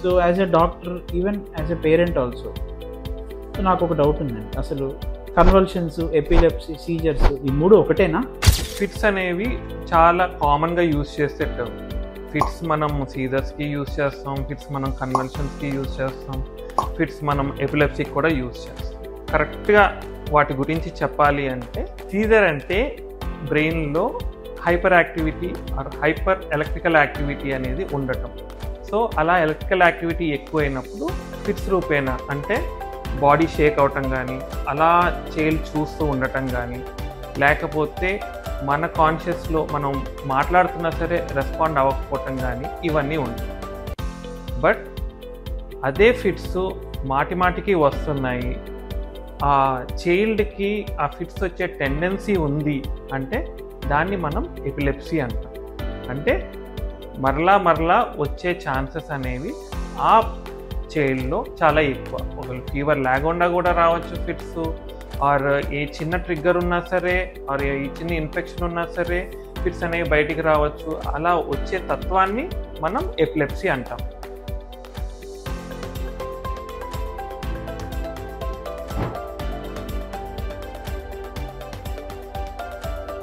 So as a doctor, even as a parent also, so నాకు ఒక doubt ఉందండి. అసలు కన్వల్షన్స్, ఎపిలెప్సీ, సీజర్స్ ఈ మూడు ఒకటేనా? ఫిట్స్ అనేవి చాలా కామన్గా యూజ్ చేసే టర్మ్. ఫిట్స్ మనం సీజర్స్కి యూజ్ చేస్తాం, ఫిట్స్ మనం కన్వల్షన్స్కి యూజ్ చేస్తాం, ఫిట్స్ మనం ఎపిలెప్సీకి కూడా యూజ్ చేస్తాం. కరెక్ట్గా వాటి గురించి చెప్పాలి అంటే, సీజర్ అంటే బ్రెయిన్లో hyper activity are hyper electrical activity అనేది ఉండటం. సో అలా ఎలక్ట్రికల్ యాక్టివిటీ ఎక్కువైనప్పుడు ఫిట్స్ రూపేణా, అంటే బాడీ షేక్ అవటం కానీ, అలా చైల్డ్ చూస్తూ ఉండటం కానీ, లేకపోతే మన కాన్షియస్లో మనం మాట్లాడుతున్నా సరే రెస్పాండ్ అవ్వకపోవటం కానీ, ఇవన్నీ ఉంటాయి. బట్ అదే ఫిట్స్ మాటిమాటికి వస్తున్నాయి, ఆ చైల్డ్కి ఆ ఫిట్స్ వచ్చే టెండెన్సీ ఉంది అంటే దాన్ని మనం ఎపిలెప్సీ అంటాం. అంటే మరలా వచ్చే ఛాన్సెస్ అనేవి ఆ చైల్డ్లో చాలా ఎక్కువ. ఒకవేళ ఫీవర్ లేకుండా కూడా రావచ్చు ఫిట్స్, ఆర్ ఏ చిన్న ట్రిగ్గర్ ఉన్నా సరే, ఆర్ ఏ చిన్న ఇన్ఫెక్షన్ ఉన్నా సరే ఫిట్స్ అనేవి బయటికి రావచ్చు. అలా వచ్చే తత్వాన్ని మనం ఎపిలెప్సీ అంటాం.